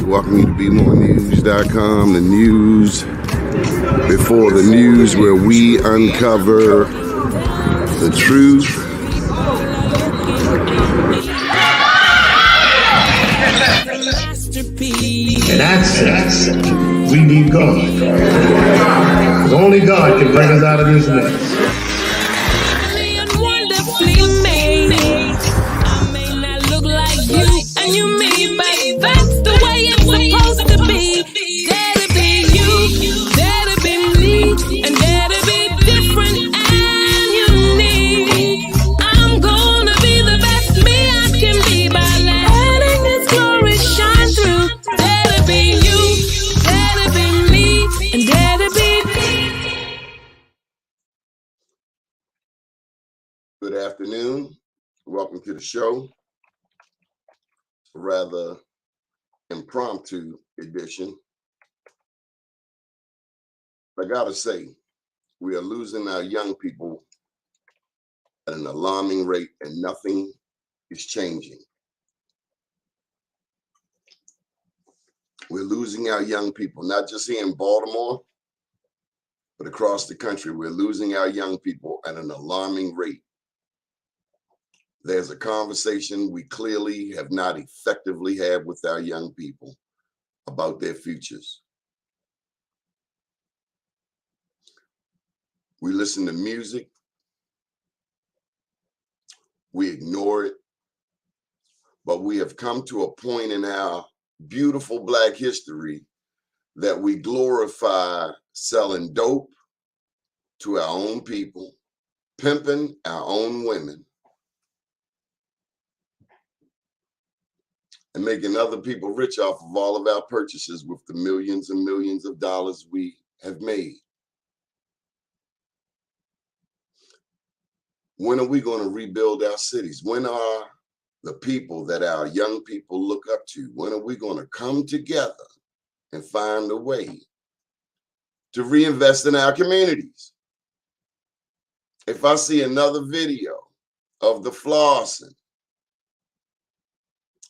welcome you to BeMoreNews.com, the news before the news, where we uncover the truth. In access, we need God. Only God can bring us out of this mess. Good afternoon. Welcome to the show. A rather impromptu edition. I gotta say, we are losing our young people at an alarming rate, and nothing is changing. We're losing our young people, not just here in Baltimore, but across the country. We're losing our young people at an alarming rate. There's a conversation we clearly have not effectively had with our young people about their futures. We listen to music, we ignore it, but we have come to a point in our beautiful Black history that we glorify selling dope to our own people, pimping our own women, and making other people rich off of all of our purchases with the millions and millions of dollars we have made. When are we going to rebuild our cities? When are the people that our young people look up to, when are we going to come together and find a way to reinvest in our communities? If I see another video of the flossing,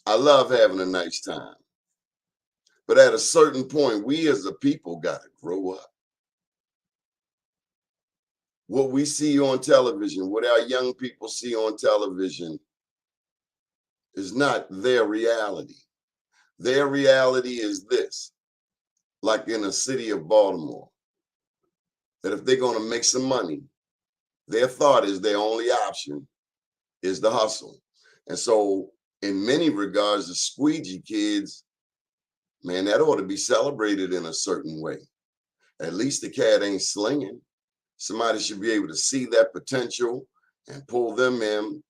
I love having a nice time. But at a certain point, we as a people got to grow up. What we see on television, what our young people see on television is not their reality. Their reality is this, like in the city of Baltimore, that if they're going to make some money, their thought is their only option is the hustle. And so in many regards, the squeegee kids, man, that ought to be celebrated in a certain way. At least the cat ain't slinging. Somebody should be able to see that potential and pull them in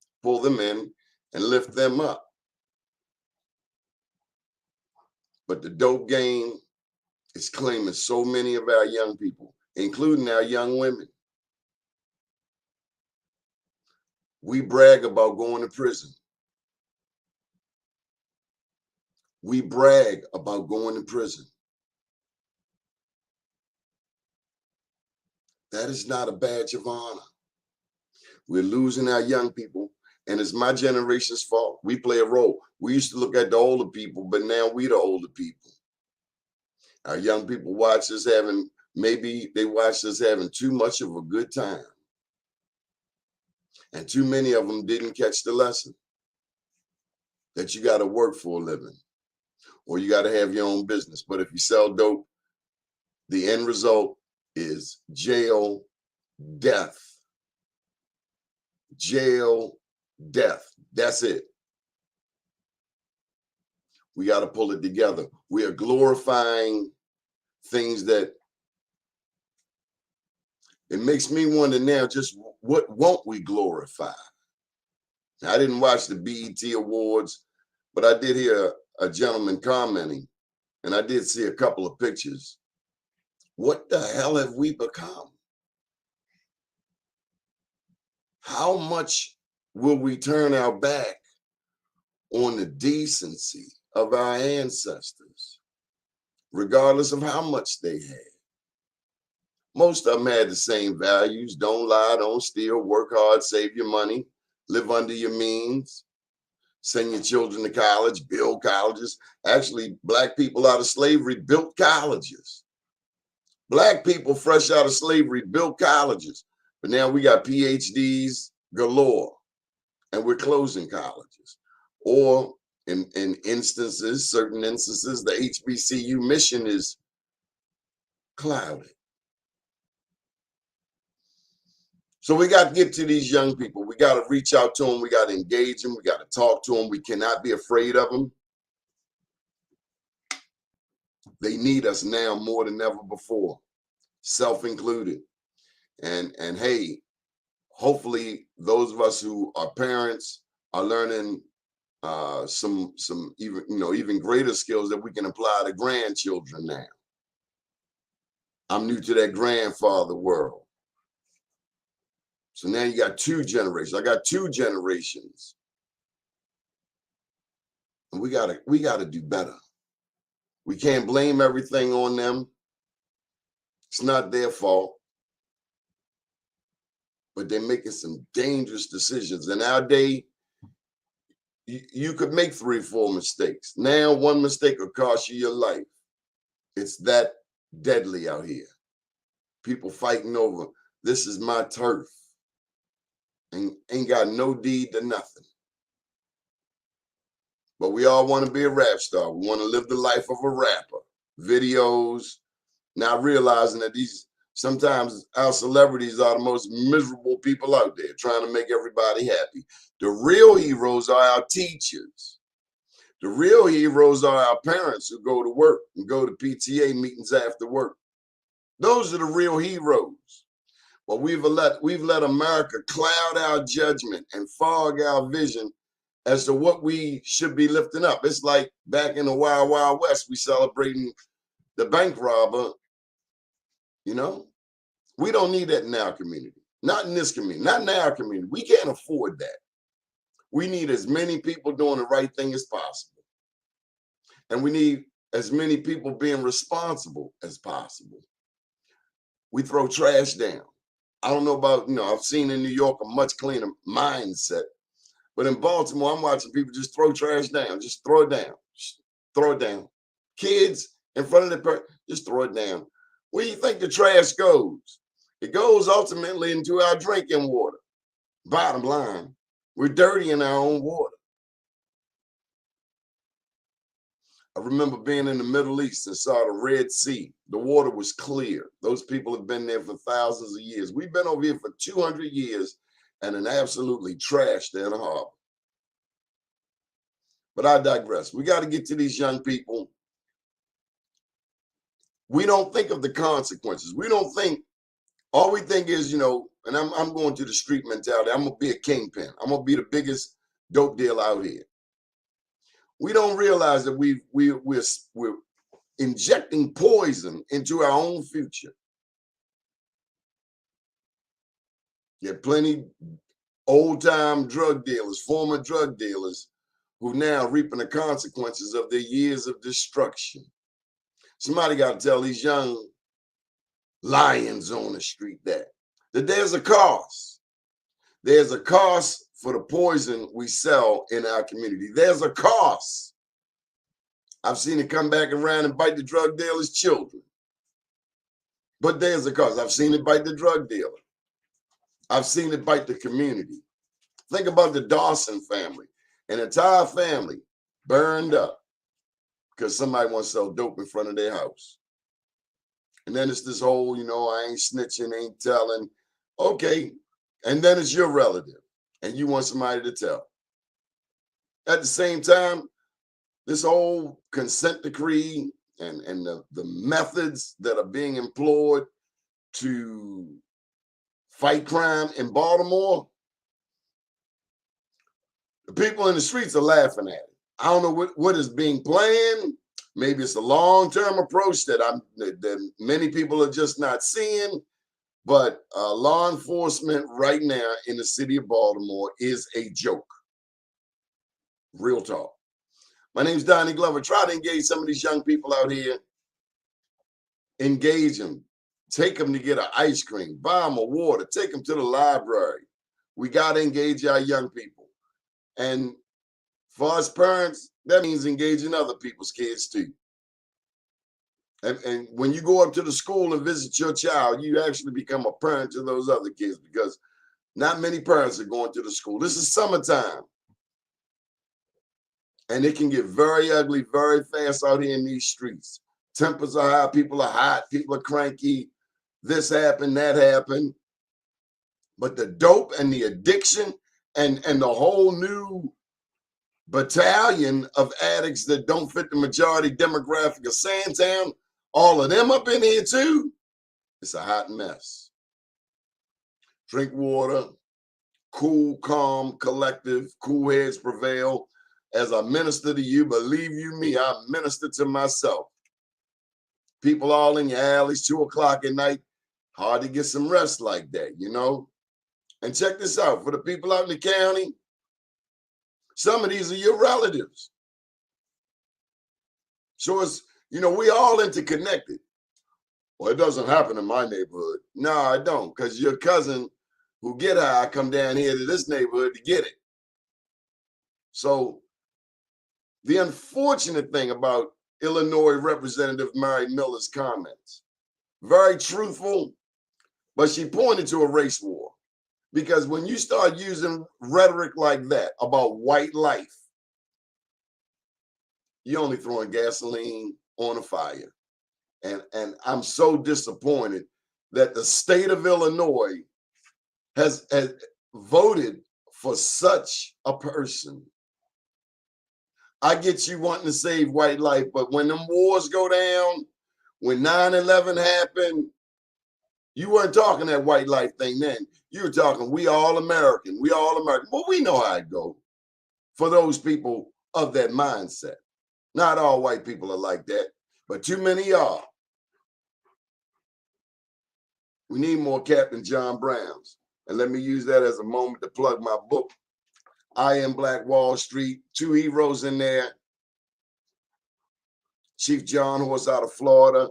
and lift them up. But the dope game is claiming so many of our young people, including our young women. We brag about going to prison. We brag about going to prison. That is not a badge of honor. We're losing our young people, and it's my generation's fault. We play a role. We used to look at the older people, but now we the older people. Our young people watch us maybe they watched us having too much of a good time. And too many of them didn't catch the lesson that you got to work for a living, or you got to have your own business. But if you sell dope, the end result is jail, death. Jail, death. That's it. We got to pull it together. We are glorifying things that it makes me wonder now, just what won't we glorify? Now, I didn't watch the BET Awards, but I did hear a gentleman commenting, and I did see a couple of pictures. What the hell have we become? How much will we turn our back on the decency of our ancestors, regardless of how much they had? Most of them had the same values. Don't lie, don't steal, work hard, save your money, live under your means. send your children to college, build colleges. Actually, black people out of slavery built colleges. Black people fresh out of slavery built colleges. But now we got PhDs galore, and we're closing colleges. Or in instances, certain instances, the HBCU mission is clouded. So we got to get to these young people. We got to reach out to them. We got to engage them. We got to talk to them. We cannot be afraid of them. They need us now more than ever before, self-included. And hey, hopefully those of us who are parents are learning some even greater skills that we can apply to grandchildren now. I'm new to that grandfather world. So now you got two generations. I got two generations. And we gotta do better. We can't blame everything on them. It's not their fault. But they're making some dangerous decisions. In our day, you could make 3 or 4 mistakes. Now, one mistake will cost you your life. It's that deadly out here. People fighting over, this is my turf. And ain't got no deed to nothing. But we all want to be a rap star. We want to live the life of a rapper. Videos, not realizing that sometimes our celebrities are the most miserable people out there, trying to make everybody happy. The real heroes are our teachers. The real heroes are our parents who go to work and go to PTA meetings after work. Those are the real heroes. But we've let America cloud our judgment and fog our vision as to what we should be lifting up. It's like back in the Wild Wild West, we celebrating the bank robber. You know, we don't need that in our community. Not in this community, not in our community. We can't afford that. We need as many people doing the right thing as possible. And we need as many people being responsible as possible. We throw trash down. I don't know about, I've seen in New York a much cleaner mindset. But in Baltimore, I'm watching people just throw trash down. Just throw it down. Just throw it down. Kids in front of the person, just throw it down. Where do you think the trash goes? It goes ultimately into our drinking water. Bottom line, we're dirtying our own water. I remember being in the Middle East and saw the Red Sea. The water was clear. Those people have been there for thousands of years. We've been over here for 200 years and an absolutely trashed in a harbor. But I digress. We got to get to these young people. We don't think of the consequences. We don't think, all we think is, and I'm going to the street mentality. I'm going to be a kingpin. I'm going to be the biggest dope deal out here. We don't realize that we're injecting poison into our own future. There are plenty old-time drug dealers, former drug dealers, who now reaping the consequences of their years of destruction. Somebody got to tell these young lions on the street that there's a cost. There's a cost for the poison we sell in our community. There's a cost. I've seen it come back around and bite the drug dealer's children. But there's a cost. I've seen it bite the drug dealer. I've seen it bite the community. Think about the Dawson family. An entire family burned up because somebody wants to sell dope in front of their house. And then it's this whole, I ain't snitching, ain't telling. Okay. And then it's your relative and you want somebody to tell. At the same time, this whole consent decree and the methods that are being employed to fight crime in Baltimore, the people in the streets are laughing at it. I don't know what is being planned. Maybe it's a long-term approach that many people are just not seeing. But law enforcement right now in the city of Baltimore is a joke. Real talk. My name's Donnie Glover. Try to engage some of these young people out here. Engage them. Take them to get an ice cream. Buy them a water. Take them to the library. We got to engage our young people. And For us parents, that means engaging other people's kids too. And when you go up to the school and visit your child, you actually become a parent to those other kids, because not many parents are going to the school. This is summertime. And it can get very ugly very fast out here in these streets. Tempers are high, people are hot, people are cranky. This happened, that happened. But the dope and the addiction and the whole new battalion of addicts that don't fit the majority demographic of Sandtown, all of them up in here too, it's a hot mess. Drink water, cool, calm, collective, cool heads prevail. As I minister to you, believe you me, I minister to myself. People all in your alleys, 2 o'clock at night, hard to get some rest like that, you know? And check this out, for the people out in the county, some of these are your relatives. So it's, you know, we all interconnected. Well, it doesn't happen in my neighborhood. No, I don't, because your cousin who get high come down here to this neighborhood to get it. So the unfortunate thing about Illinois Representative Mary Miller's comments, very truthful, but she pointed to a race war. Because when you start using rhetoric like that about white life, you're only throwing gasoline on a fire. And I'm so disappointed that the state of Illinois has voted for such a person. I get you wanting to save white life, but when them wars go down, when 9/11 happened, you weren't talking that white life thing then. You were talking, we all American, we all American. Well, we know how it go for those people of that mindset. Not all white people are like that, but too many are. We need more Captain John Browns. And let me use that as a moment to plug my book, I Am Black Wall Street. 2 heroes in there. Chief John Horse out of Florida,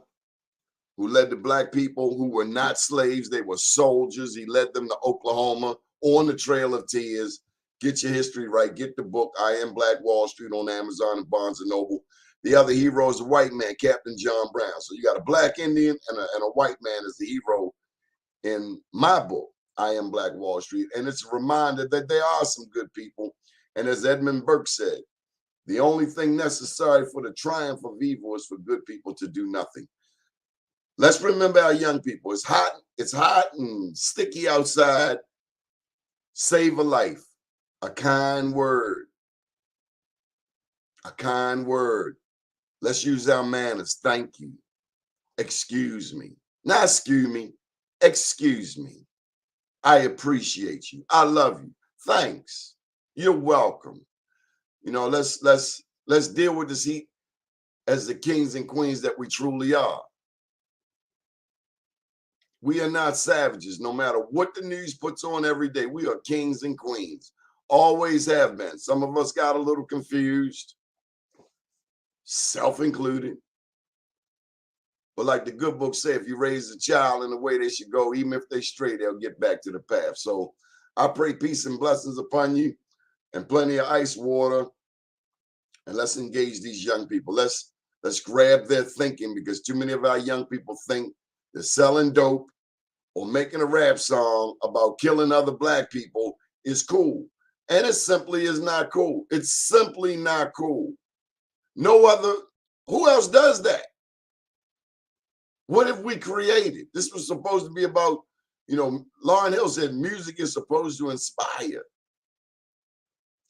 who led the black people who were not slaves. They were soldiers. He led them to Oklahoma on the Trail of Tears. Get your history right. Get the book, I Am Black Wall Street, on Amazon and Barnes & Noble. The other hero is a white man, Captain John Brown. So you got a black Indian and a white man as the hero in my book, I Am Black Wall Street. And it's a reminder that there are some good people. And as Edmund Burke said, the only thing necessary for the triumph of evil is for good people to do nothing. Let's remember our young people. It's hot and sticky outside. Save a life. A kind word. A kind word. Let's use our manners. Thank you. Excuse me. Not excuse me. Excuse me. I appreciate you. I love you. Thanks. You're welcome. You know, let's deal with this heat as the kings and queens that we truly are. We are not savages, no matter what the news puts on every day. We are kings and queens. Always have been. Some of us got a little confused, self-included. But like the good book said, if you raise a child in the way they should go, even if they stray, they'll get back to the path. So I pray peace and blessings upon you and plenty of ice water. And let's engage these young people. Let's grab their thinking, because too many of our young people think they're selling dope or making a rap song about killing other black people is cool. And it simply is not cool. It's simply not cool. No other, who else does that? What have we created? This was supposed to be about, you know, Lauryn Hill said music is supposed to inspire.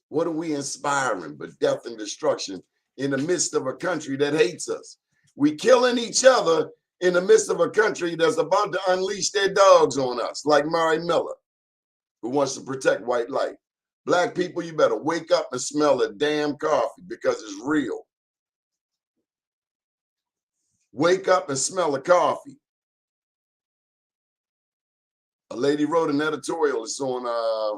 What are we inspiring but death and destruction in the midst of a country that hates us? We killing each other in the midst of a country that's about to unleash their dogs on us, like Mary Miller, who wants to protect white life. Black people, you better wake up and smell the damn coffee, because it's real. Wake up and smell the coffee. A lady wrote an editorial. It's on, I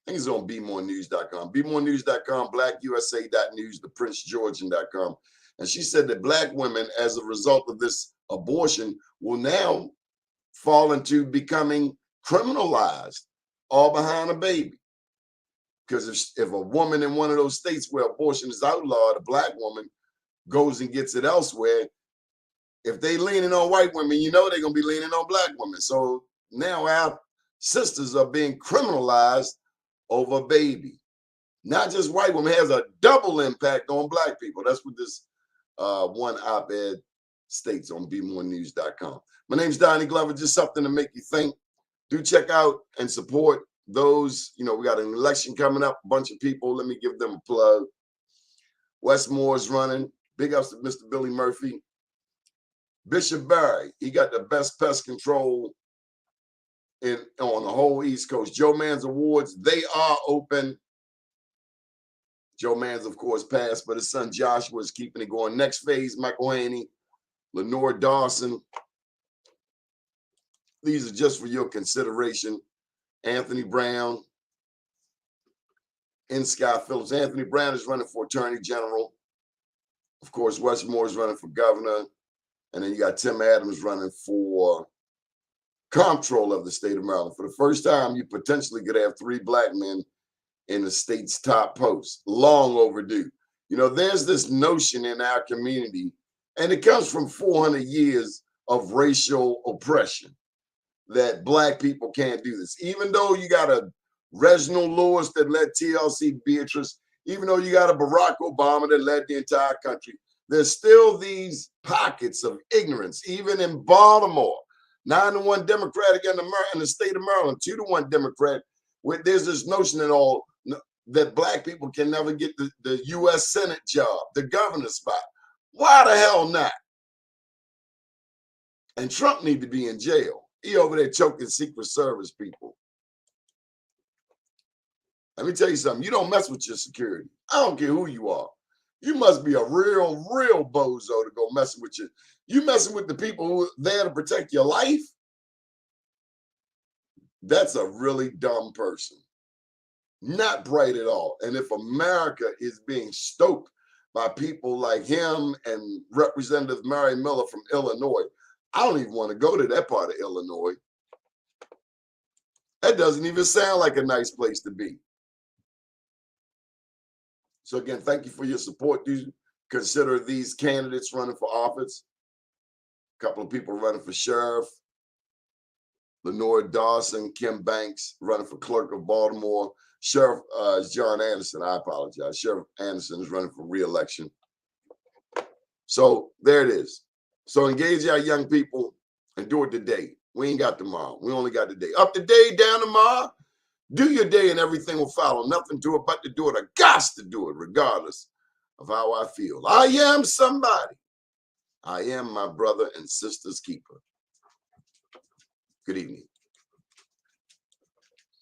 think it's on BeMoreNews.com. BeMoreNews.com, BlackUSA.news, ThePrinceGeorgian.com. And she said that black women, as a result of this abortion, will now fall into becoming criminalized, all behind a baby. Because if a woman in one of those states where abortion is outlawed, a black woman goes and gets it elsewhere, if they leaning on white women, you know they're going to be leaning on black women. So now our sisters are being criminalized over a baby. Not just white women, has a double impact on black people. That's what this one op-ed states on bmorenews.com. My name's Donnie Glover, just something to make you think. Do check out and support those. You know, we got an election coming up, a bunch of people. Let me give them a plug. Westmore's running. Big ups to Mr. Billy Murphy. Bishop Barry, he got the best pest control on the whole East Coast. Joe Mann's Awards, they are open. Joe Mann's, of course, passed, but his son Joshua is keeping it going. Next phase, Michael Haney, Lenore Dawson. These are just for your consideration. Anthony Brown, and Scott Phillips. Anthony Brown is running for Attorney General. Of course, Westmore is running for governor. And then you got Tim Adams running for comptroller of the state of Maryland. For the first time, you potentially could have 3 black men in the state's top posts. Long overdue. You know, there's this notion in our community, and it comes from 400 years of racial oppression, that black people can't do this. Even though you got a Reginald Lewis that led TLC Beatrice, even though you got a Barack Obama that led the entire country, there's still these pockets of ignorance, even in Baltimore. 9-1 Democratic in the state of Maryland, 2-1 Democrat. Where there's this notion that black people can never get the U.S. Senate job, the governor's spot. Why the hell not? And Trump need to be in jail. He over there choking Secret Service people. Let me tell you something. You don't mess with your security. I don't care who you are. You must be a real bozo to go messing with you. You messing with the people who are there to protect your life? That's a really dumb person. Not bright at all. And if America is being stoked by people like him and Representative Mary Miller from Illinois, I don't even want to go to that part of Illinois. That doesn't even sound like a nice place to be. So again, thank you for your support. Do consider these candidates running for office. A couple of people running for sheriff. Lenore Dawson, Kim Banks running for clerk of Baltimore. Sheriff is John Anderson. I apologize. Sheriff Anderson is running for re-election. So there it is. So engage our young people and do it today. We ain't got tomorrow. We only got today. Up today, down tomorrow. Do your day and everything will follow. Nothing to it but to do it. I got to do it regardless of how I feel. I am somebody. I am my brother and sister's keeper. Good evening.